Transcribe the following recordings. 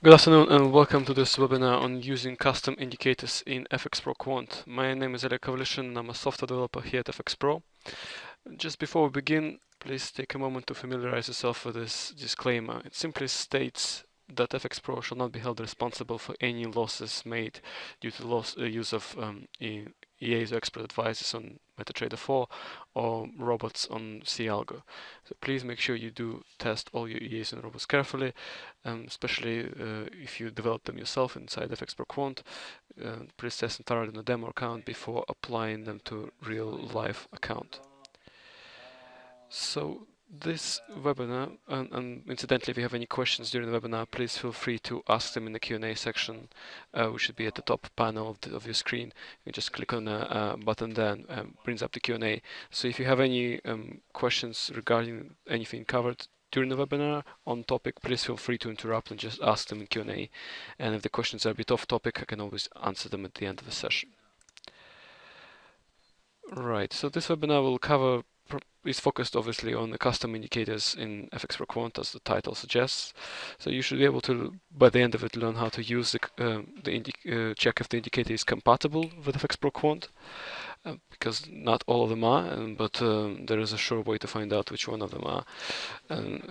Good afternoon and welcome to this webinar on using custom indicators in FxPro Quant. My name is Ilya Kovalishin and I'm a software developer here at FxPro. Just before we begin, please take a moment to familiarize yourself with this disclaimer. It simply states that FxPro shall not be held responsible for any losses made due to the use of EAs or expert advices on MetaTrader 4 or robots on C-Algo. So please make sure you do test all your EAs and robots carefully, especially if you develop them yourself inside FxPro Quant. Please test entirely on a demo account before applying them to real life account. So this webinar, and incidentally, if you have any questions during the webinar, please feel free to ask them in the Q&A section, which should be at the top panel of your screen. You just click on a button there and brings up the Q&A. So if you have any questions regarding anything covered during the webinar on topic, please feel free to interrupt and just ask them in Q&A. And if the questions are a bit off topic, I can always answer them at the end of the session. Right, so this webinar will cover is focused obviously on the custom indicators in FxPro Quant, as the title suggests. So you should be able to, by the end of it, learn how to use check if the indicator is compatible with FxPro Quant, because not all of them are, but there is a sure way to find out which one of them are.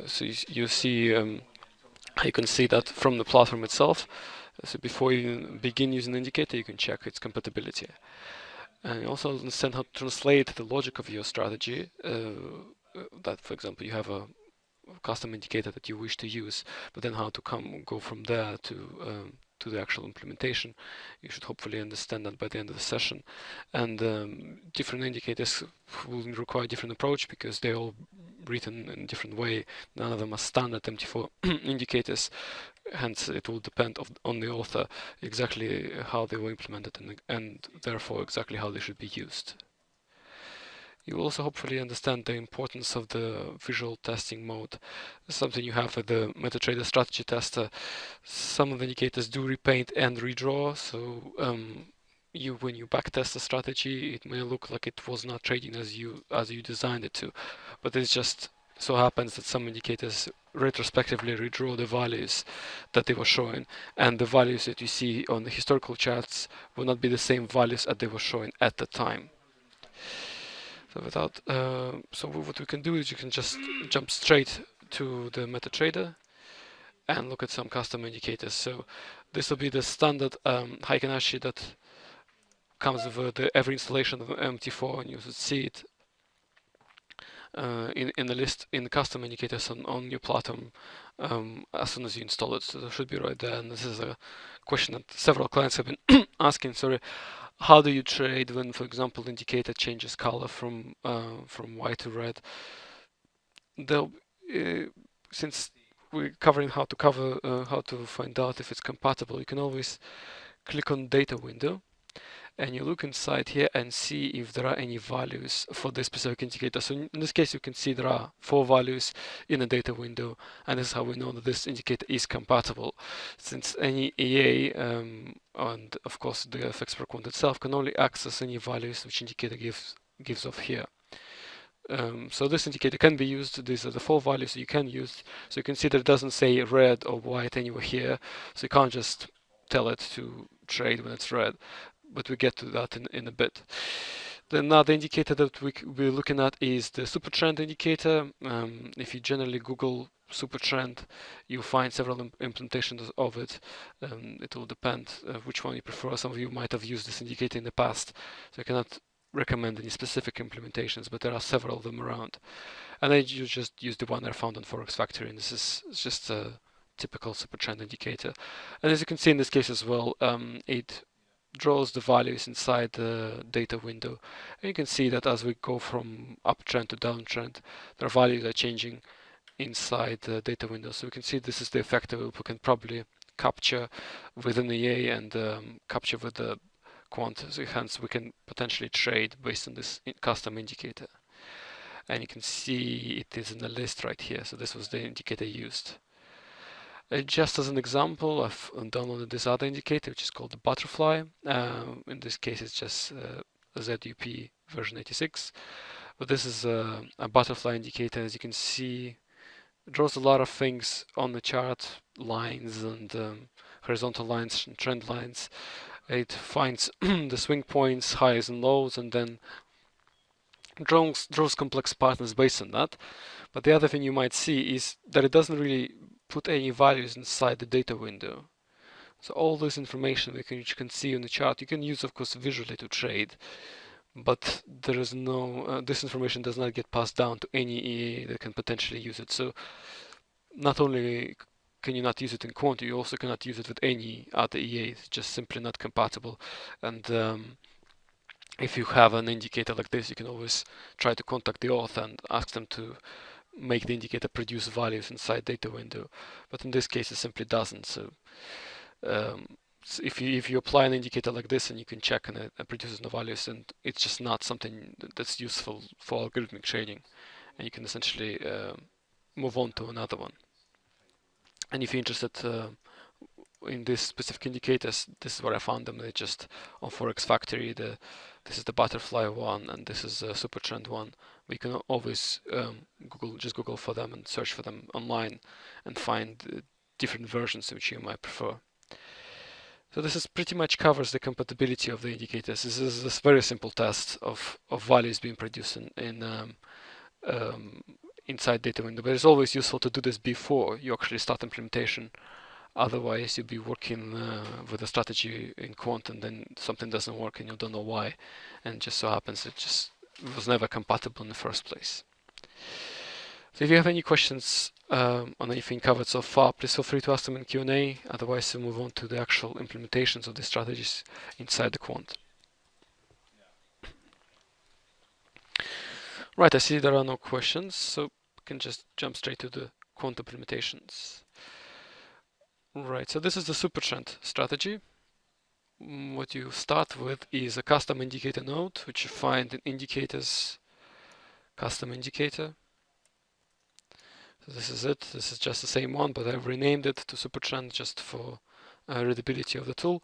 So you see, you can see that from the platform itself. So before you begin using the indicator, you can check its compatibility. And you also understand how to translate the logic of your strategy. That, for example, you have a custom indicator that you wish to use, but then how to go from there to the actual implementation. You should hopefully understand that by the end of the session. And different indicators will require different approach because they're all written in a different way. None of them are standard MT4 indicators. Hence, it will depend on the author exactly how they were implemented and therefore exactly how they should be used. You will also hopefully understand the importance of the visual testing mode. Something you have with the MetaTrader strategy tester. Some of the indicators do repaint and redraw, so when you backtest a strategy, it may look like it was not trading as you designed it to, but it just so happens that some indicators retrospectively redraw the values that they were showing, and the values that you see on the historical charts will not be the same values that they were showing at the time. So what we can do is you can just jump straight to the MetaTrader and look at some custom indicators. So this will be the standard Heiken Ashi that comes with every installation of MT4, and you should see it in the list in the custom indicators on your platform as soon as you install it. So it should be right there. And this is a question that several clients have been asking. Sorry, how do you trade when, for example, the indicator changes color from white to red? Since we're covering how to find out if it's compatible, you can always click on data window and you look inside here and see if there are any values for this specific indicator. So in this case, you can see there are 4 values in the data window, and this is how we know that this indicator is compatible, since any EA and of course the FxPro Quant itself can only access any values which indicator gives off here. So this indicator can be used. These are the 4 values you can use. So you can see that it doesn't say red or white anywhere here, so you can't just tell it to trade when it's red, but we get to that in a bit. Then another indicator that we're looking at is the SuperTrend indicator. If you generally Google SuperTrend, you'll find several implementations of it. It will depend which one you prefer. Some of you might have used this indicator in the past, so I cannot recommend any specific implementations, but there are several of them around. And then you just use the one I found on Forex Factory, and this is just a typical SuperTrend indicator. And as you can see in this case as well, it draws the values inside the data window. And you can see that as we go from uptrend to downtrend, their values are changing inside the data window. So we can see this is the effect that we can probably capture within the EA and capture with the Quant. So hence we can potentially trade based on this custom indicator. And you can see it is in the list right here. So this was the indicator used. Just as an example, I've downloaded this other indicator, which is called the butterfly. In this case, it's just ZUP version 86. But this is a butterfly indicator. As you can see, draws a lot of things on the chart, lines and horizontal lines and trend lines. It finds the swing points, highs and lows, and then draws complex patterns based on that. But the other thing you might see is that it doesn't really put any values inside the data window. So all this information which you can see on the chart, you can use, of course, visually to trade, but there is no, this information does not get passed down to any EA that can potentially use it. So not only can you not use it in Quant, you also cannot use it with any other EA. It's just simply not compatible. And if you have an indicator like this, you can always try to contact the author and ask them to make the indicator produce values inside data window. But in this case, it simply doesn't. So if you apply an indicator like this and you can check and it produces no values, then it's just not something that's useful for algorithmic trading, and you can essentially move on to another one. And if you're interested in these specific indicators, this is where I found them. They just on Forex Factory. This is the butterfly one, and this is a SuperTrend one. We can always Google for them and search for them online and find different versions which you might prefer. So this is pretty much covers the compatibility of the indicators. This is a very simple test of values being produced in inside data window, but it's always useful to do this before you actually start implementation. Otherwise, you'll be working with a strategy in Quant, and then something doesn't work and you don't know why, and it just so happens it just was never compatible in the first place. So if you have any questions on anything covered so far, please feel free to ask them in Q&A. Otherwise, we'll move on to the actual implementations of the strategies inside the Quant. Right, I see there are no questions, so we can just jump straight to the Quant implementations. Right, so this is the SuperTrend strategy. What you start with is a custom indicator node, which you find in indicators, custom indicator. So this is it. This is just the same one, but I've renamed it to SuperTrend just for readability of the tool.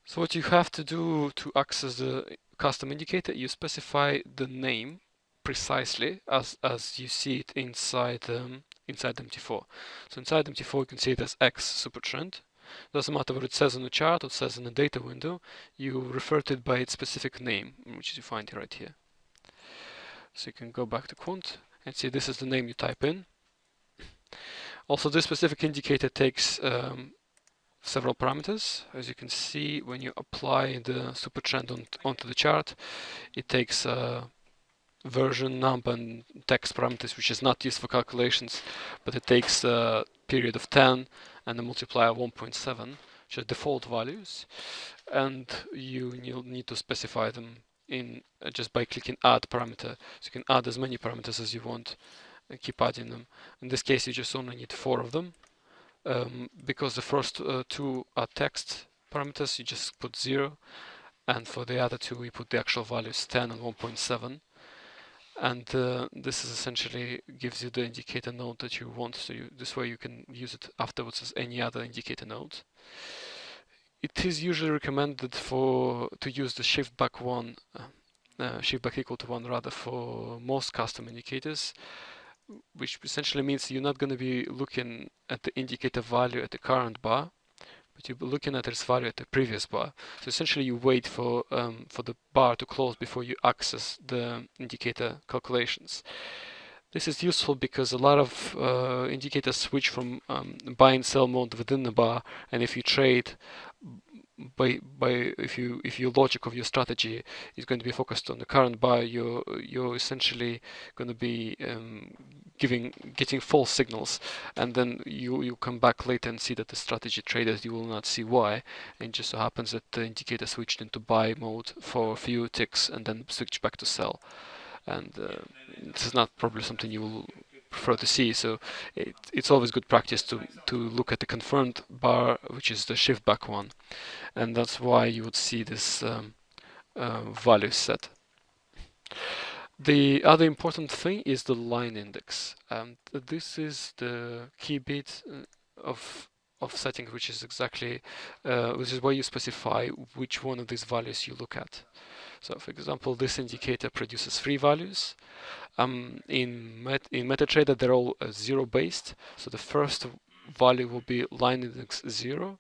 So what you have to do to access the custom indicator, you specify the name precisely as you see it inside MT4. So inside MT4 you can see it as X SuperTrend. Doesn't matter what it says on the chart or it says in the data window, you refer to it by its specific name, which you find right here. So you can go back to Quant and see this is the name you type in. Also, this specific indicator takes several parameters. As you can see, when you apply the SuperTrend onto the chart, it takes version, number, and text parameters, which is not used for calculations, but it takes a period of 10 and a multiplier of 1.7, which are default values, and you need to specify them in just by clicking add parameter. So you can add as many parameters as you want and keep adding them. In this case, you just only need 4 of them. Because the first 2 are text parameters, you just put 0, and for the other 2 we put the actual values 10 and 1.7, and this is essentially gives you the indicator node that you want. So this way you can use it afterwards as any other indicator node. It is usually recommended to use the shift back equal to 1 rather, for most custom indicators, which essentially means you're not going to be looking at the indicator value at the current bar, but you'll be looking at its value at the previous bar. So essentially you wait for the bar to close before you access the indicator calculations. This is useful because a lot of indicators switch from buy and sell mode within the bar, and if you trade if your logic of your strategy is going to be focused on the current bar, you're essentially going to be getting false signals, and then you come back later and see that the strategy traded, you will not see why, and it just so happens that the indicator switched into buy mode for a few ticks and then switched back to sell, and this is not probably something you will prefer to see. So it's always good practice to look at the confirmed bar, which is the shift back one, and that's why you would see this value set. The other important thing is the line index. This is the key bit of setting, which is exactly which is where you specify which one of these values you look at. So for example, this indicator produces 3 values. In MetaTrader, they're all zero based. So the first value will be line index 0,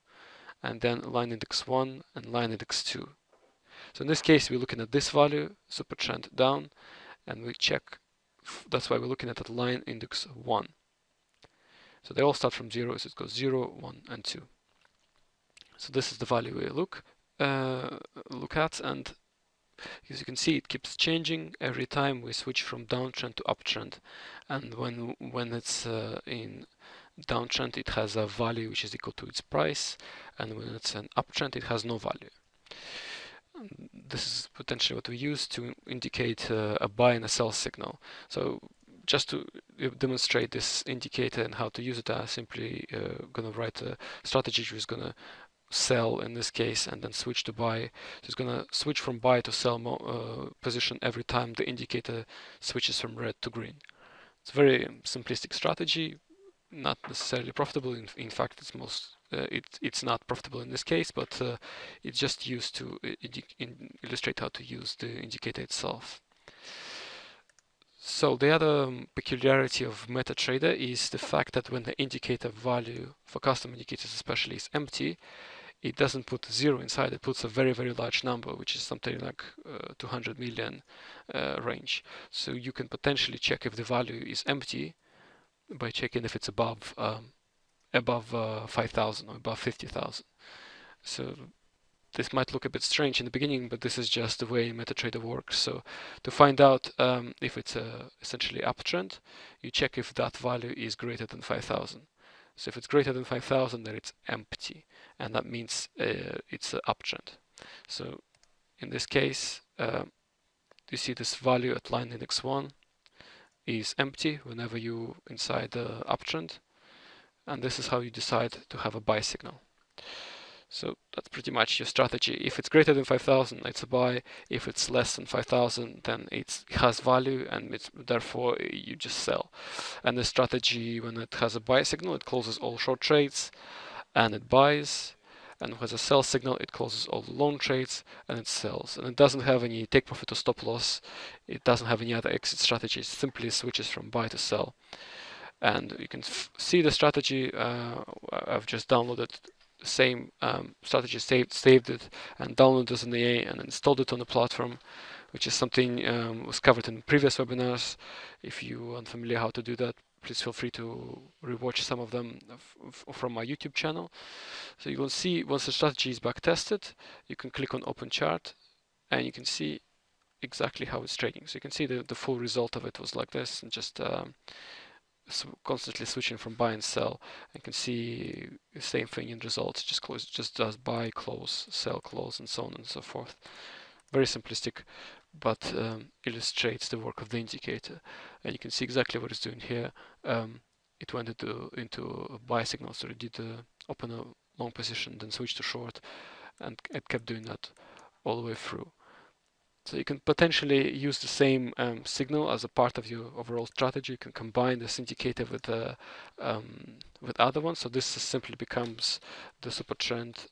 and then line index 1 and line index 2. So in this case, we're looking at this value, SuperTrend down, and we check. That's why we're looking at the line index 1. So they all start from 0, so it goes 0, 1, and 2. So this is the value we look at, and as you can see, it keeps changing every time we switch from downtrend to uptrend. And when it's in downtrend, it has a value which is equal to its price, and when it's an uptrend, it has no value. This is potentially what we use to indicate a buy and a sell signal. So just to demonstrate this indicator and how to use it, I'm simply going to write a strategy which is going to sell in this case and then switch to buy. So it's going to switch from buy to sell position every time the indicator switches from red to green. It's a very simplistic strategy, not necessarily profitable. In fact, it's not profitable in this case, but it's just used to illustrate how to use the indicator itself. So the other peculiarity of MetaTrader is the fact that when the indicator value for custom indicators especially is empty, it doesn't put 0 inside, it puts a very, very large number, which is something like 200 million range. So you can potentially check if the value is empty by checking if it's above 5,000 or above 50,000. So this might look a bit strange in the beginning, but this is just the way MetaTrader works. So to find out if it's essentially uptrend, you check if that value is greater than 5,000. So if it's greater than 5,000, then it's empty, and that means it's an uptrend. So in this case, you see this value at line index 1 is empty whenever you inside the uptrend, and this is how you decide to have a buy signal. So that's pretty much your strategy. If it's greater than 5,000, it's a buy. If it's less than 5,000, then it has value, and therefore you just sell. And the strategy, when it has a buy signal, it closes all short trades and it buys. And when it has a sell signal, it closes all the long trades and it sells. And it doesn't have any take profit or stop loss. It doesn't have any other exit strategy. It simply switches from buy to sell. And you can see the strategy. I've just downloaded the same strategy, saved it, and downloaded as an AA and installed it on the platform, which is something was covered in previous webinars. If you aren't familiar how to do that, please feel free to rewatch some of them from my YouTube channel. So you will see once the strategy is back tested, you can click on Open Chart, and you can see exactly how it's trading. So you can see the full result of it was like this, and just constantly switching from buy and sell. You can see the same thing in results, just does buy, close, sell, close, and so on and so forth. Very simplistic, but illustrates the work of the indicator. And you can see exactly what it's doing here. It went into a buy signal, so it did open a long position, then switch to short, and it kept doing that all the way through. So you can potentially use the same signal as a part of your overall strategy. You can combine this indicator with other ones. So this simply becomes the SuperTrend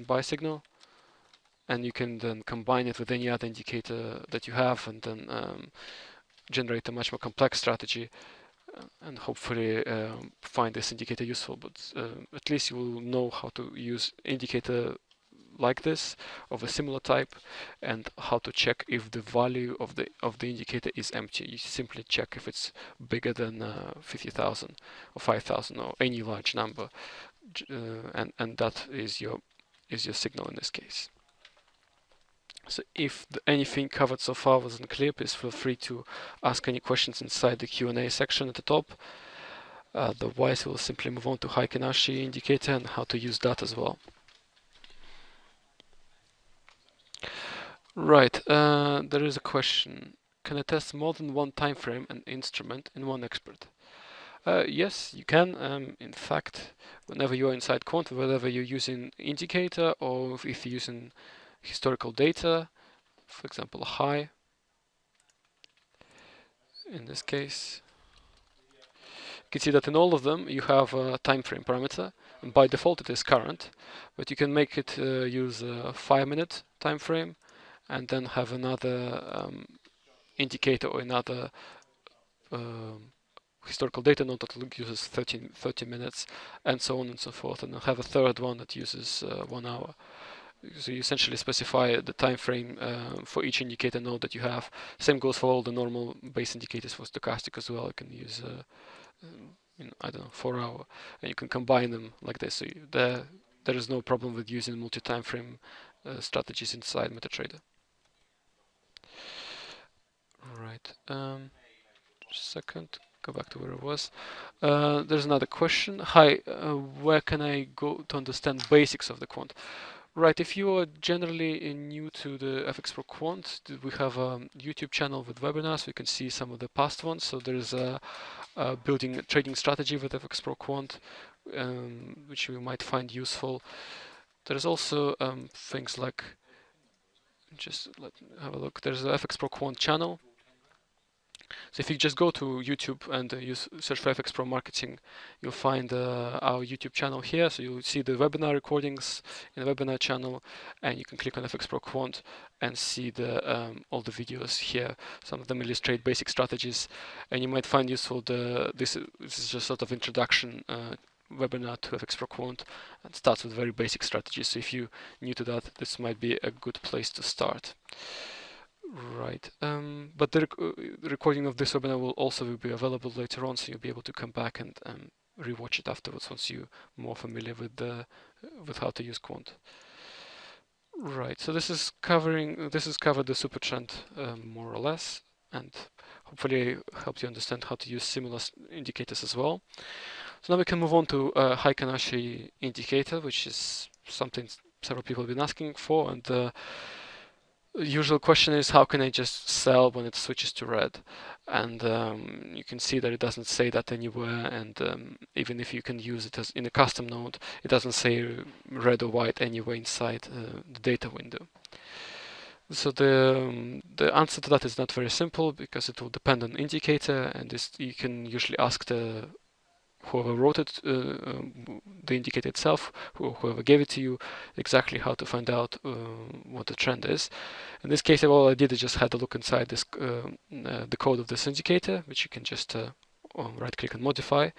buy signal, and you can then combine it with any other indicator that you have, and then generate a much more complex strategy, and hopefully find this indicator useful. But at least you will know how to use indicator like this of a similar type, and how to check if the value of the indicator is empty. You simply check if it's bigger than 50,000 or 5,000 or any large number, and that is your signal in this case. So if anything covered so far wasn't clear, please feel free to ask any questions inside the Q&A section at the top. Otherwise, we'll simply move on to Heiken Ashi indicator and how to use that as well. Right, there is a question. Can I test more than one time frame and instrument in one expert? Yes, you can. In fact, whenever you're inside Quant, whether you're using indicator or if you're using historical data, for example, high, in this case, you can see that in all of them you have a time frame parameter, and by default it is current, but you can make it use a 5-minute time frame, and then have another indicator or another historical data node that uses 30 minutes, and so on and so forth, and then have a third one that uses 1 hour. So you essentially specify the time frame for each indicator node that you have. Same goes for all the normal base indicators for stochastic as well. You can use I don't know, 4 hour, and you can combine them like this. So there is no problem with using multi-time frame strategies inside MetaTrader. Right. Just a second. Go back to where I was. There's another question. Hi, where can I go to understand basics of the quant? Right, if you are generally new to the FxPro Quant, we have a YouTube channel with webinars. You can see some of the past ones. So there's building a trading strategy with FxPro Quant, which you might find useful. There's also things like, just let me have a look. There's a FxPro Quant channel. So if you just go to YouTube and search for FxPro marketing, you'll find our YouTube channel here. So you'll see the webinar recordings in the webinar channel, and you can click on FxPro Quant and see all the videos here. Some of them illustrate basic strategies, and you might find useful this is just sort of introduction webinar to FxPro Quant, and starts with very basic strategies. So if you're new to that, this might be a good place to start. Right, but the recording of this webinar will also be available later on, so you'll be able to come back and rewatch it afterwards once you're more familiar with how to use Quant. Right, so this is covered the SuperTrend more or less, and hopefully helps you understand how to use similar indicators as well. So now we can move on to Heiken Ashi indicator, which is something several people have been asking for, and the usual question is, how can I just sell when it switches to red? And you can see that it doesn't say that anywhere, and even if you can use it as in a custom node, it doesn't say red or white anywhere inside the data window. So the answer to that is not very simple, because it will depend on indicator, and you can usually ask whoever wrote it, the indicator itself, whoever gave it to you, exactly how to find out what the trend is. In this case, all I did is just had a look inside this the code of this indicator, which you can just right-click and modify,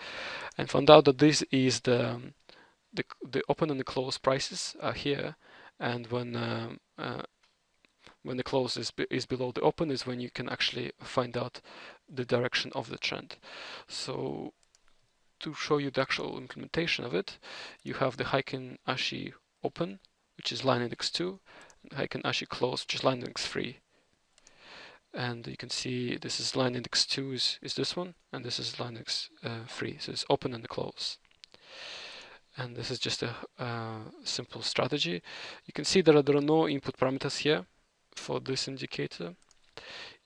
and found out that this is the open and the close prices are here, and when the close is below the open is when you can actually find out the direction of the trend. So to show you the actual implementation of it, you have the Heiken Ashi open, which is line index 2, and Heiken Ashi close, which is line index 3. And you can see this is line index 2 is this one, and this is line index 3. So it's open and the close. And this is just a simple strategy. You can see there are no input parameters here for this indicator.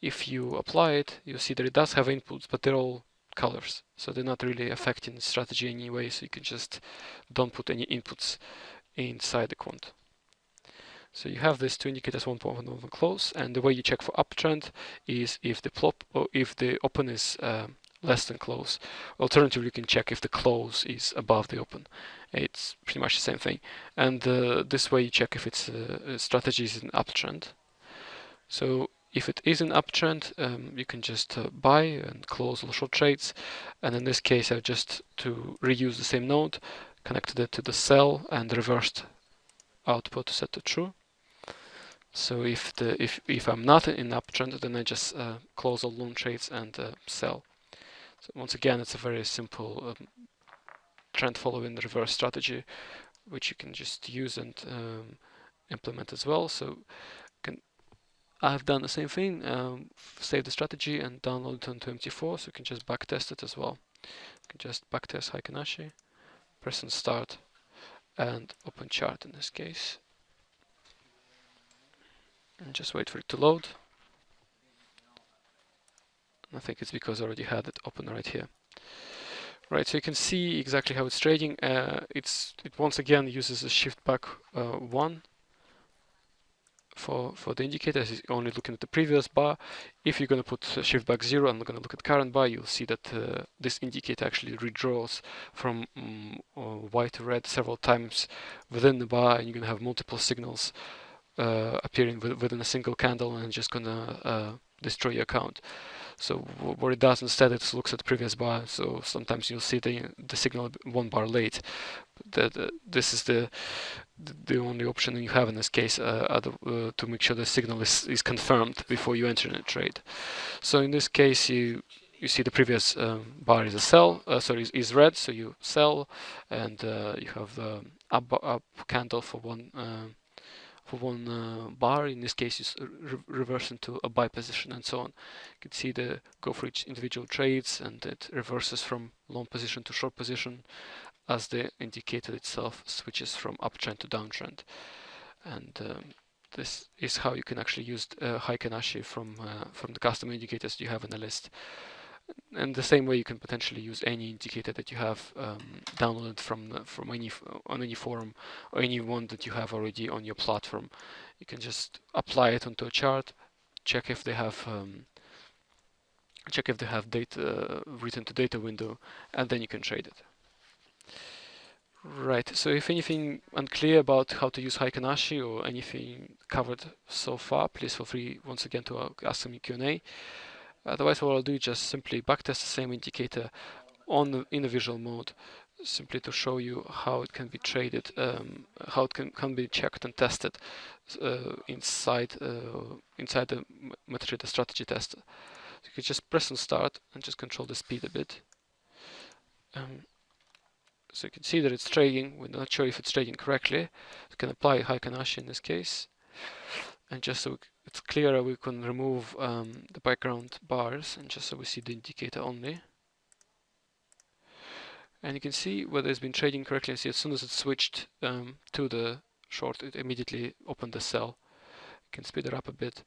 If you apply it, you'll see that it does have inputs, but they're all colors, so they're not really affecting the strategy anyway, so you can just don't put any inputs inside the quant. So you have these two indicators, one open, one close, and the way you check for uptrend is if the plop or if the open is less than close. Alternatively, you can check if the close is above the open. It's pretty much the same thing, and this way you check if it's strategy is an uptrend. So if it is an uptrend, you can just buy and close all short trades. And in this case, I've just to reuse the same node, connected it to the sell and reversed output set to true. So if I'm not in uptrend, then I just close all long trades and sell. So once again, it's a very simple trend following reverse strategy, which you can just use and implement as well. So I've done the same thing, save the strategy and download it onto MT4, so you can just backtest it as well. You can just backtest Heiken Ashi, press on start, and open chart in this case. And just wait for it to load. I think it's because I already had it open right here. Right, so you can see exactly how it's trading. It once again uses a shift back 1. For the indicators, is only looking at the previous bar. If you're going to put shift back 0 and we're going to look at current bar, you'll see that this indicator actually redraws from white to red several times within the bar, and you're going to have multiple signals appearing within a single candle and just gonna destroy your account. So what it does instead, it looks at the previous bar. So sometimes you'll see the signal 1 bar late. This is the only option you have in this case to make sure the signal is confirmed before you enter in a trade. So in this case, you see the previous bar is a sell, is red, so you sell, and you have the up candle for one bar. In this case, is reverse into a buy position, and so on. You can see the go for each individual trades, and it reverses from long position to short position as the indicator itself switches from uptrend to downtrend. And this is how you can actually use Heiken Ashi from the custom indicators you have in the list. And the same way, you can potentially use any indicator that you have downloaded from any forum or any one that you have already on your platform. You can just apply it onto a chart, check if they have data written to data window, and then you can trade it. Right. So if anything unclear about how to use Heiken Ashi or anything covered so far, please feel free once again to ask me Q&A. Otherwise, what I'll do is just simply backtest the same indicator in the visual mode, simply to show you how it can be traded, how it can be checked and tested inside the MetaTrader strategy tester. So you can just press on start and just control the speed a bit. So you can see that it's trading. We're not sure if it's trading correctly. You can apply Heiken Ashi in this case. And just so it's clearer, we can remove the background bars, and just so we see the indicator only. And you can see whether it's been trading correctly. See, as soon as it switched to the short, it immediately opened the sell. You can speed it up a bit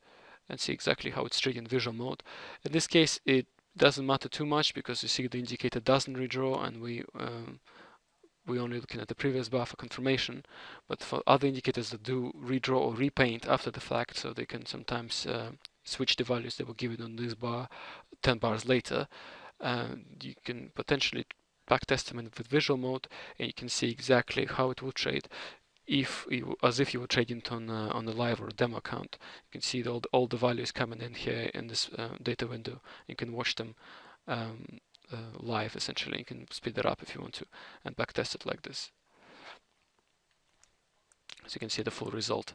and see exactly how it's trading in visual mode. In this case, it doesn't matter too much because you see the indicator doesn't redraw, and we're only looking at the previous bar for confirmation. But for other indicators that do redraw or repaint after the fact, so they can sometimes switch the values they were given on this bar 10 bars later, you can potentially backtest them with visual mode, and you can see exactly how it will trade as if you were trading on a live or a demo account. You can see all the values coming in here in this data window. You can watch them live, essentially. You can speed it up if you want to and backtest it like this, so you can see the full result.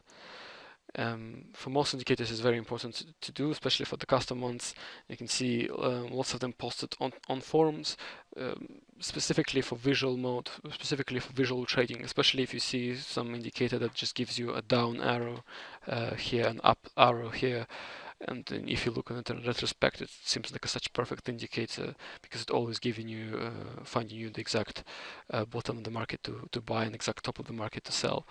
For most indicators, it's very important to do, especially for the custom ones. You can see lots of them posted on forums, specifically for visual mode, specifically for visual trading, especially if you see some indicator that just gives you a down arrow here, an up arrow here. And then if you look on it in retrospect, it seems like such a perfect indicator because it's always giving you, finding you the exact bottom of the market to buy and exact top of the market to sell.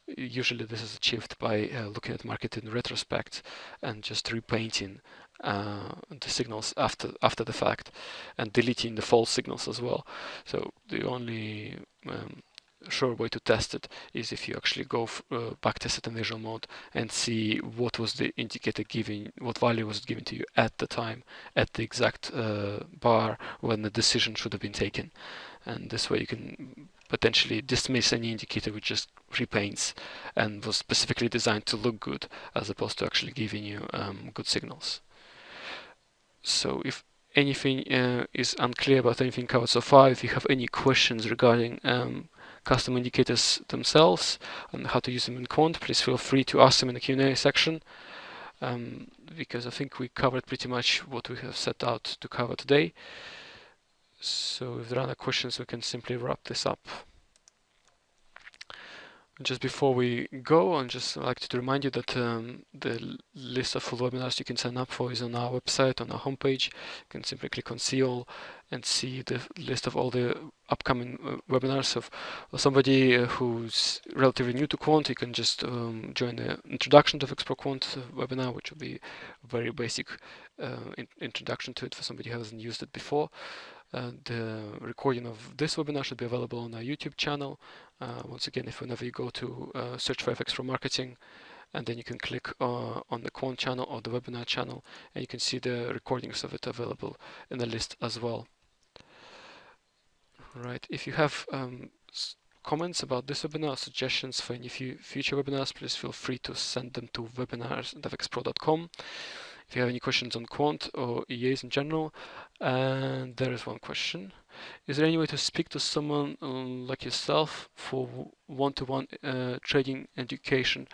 Usually this is achieved by looking at the market in retrospect and just repainting the signals after the fact and deleting the false signals as well. So the only sure way to test it is if you actually go backtest it in visual mode and see what was the indicator giving, what value was given to you at the time, at the exact bar when the decision should have been taken. And this way you can potentially dismiss any indicator which just repaints and was specifically designed to look good as opposed to actually giving you good signals. So if anything is unclear about anything covered so far, if you have any questions regarding custom indicators themselves and how to use them in Quant, please feel free to ask them in the Q&A section, because I think we covered pretty much what we have set out to cover today. So if there are other questions, we can simply wrap this up. Just before we go, I'd just like to remind you that the list of full webinars you can sign up for is on our website, on our homepage. You can simply click on See All and see the list of all the upcoming webinars. Of somebody who's relatively new to Quant, you can just join the Introduction to FxPro Quant webinar, which will be a very basic introduction to it for somebody who hasn't used it before. The recording of this webinar should be available on our YouTube channel. Once again, whenever you go to search for FxPro Marketing, and then you can click on the Quant channel or the webinar channel, and you can see the recordings of it available in the list as well. Right. If you have comments about this webinar, suggestions for any future webinars, please feel free to send them to webinars@fxpro.com. If you have any questions on Quant or EAs in general. And there is one question. Is there any way to speak to someone like yourself for one-to-one trading education?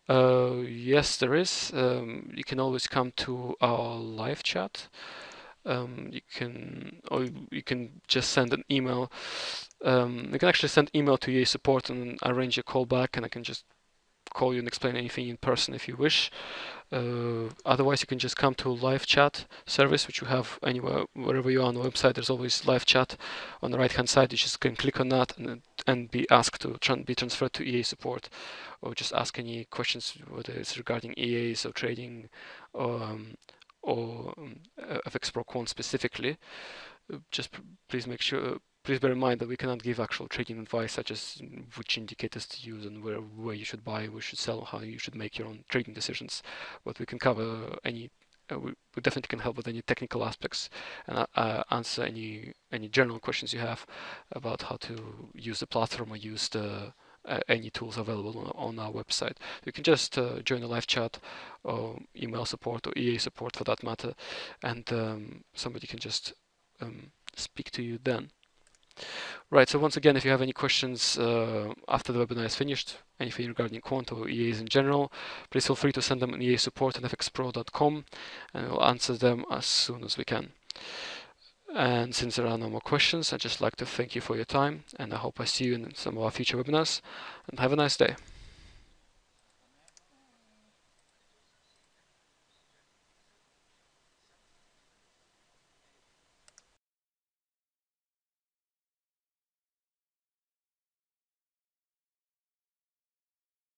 Yes, there is. You can always come to our live chat. You can just send an email. You can actually send email to EA support and arrange a call back, and I can just call you and explain anything in person if you wish. Otherwise, you can just come to live chat service, which you have anywhere, wherever you are on the website. There's always live chat on the right hand side. You just can click on that and be asked to be transferred to EA support, or just ask any questions, whether it's regarding EAs or trading or FxPro Quant specifically. Just please bear in mind that we cannot give actual trading advice, such as which indicators to use and where you should buy, where you should sell, how you should make your own trading decisions. But we can cover we definitely can help with any technical aspects and answer any general questions you have about how to use the platform or use any tools available on our website. You can just join the live chat or email support or EA support for that matter, and somebody can just speak to you then. Right, so once again, if you have any questions after the webinar is finished, anything regarding Quant or EAs in general, please feel free to send them on EA support at fxpro.com, and we'll answer them as soon as we can. And since there are no more questions, I'd just like to thank you for your time, and I hope I see you in some of our future webinars, and have a nice day.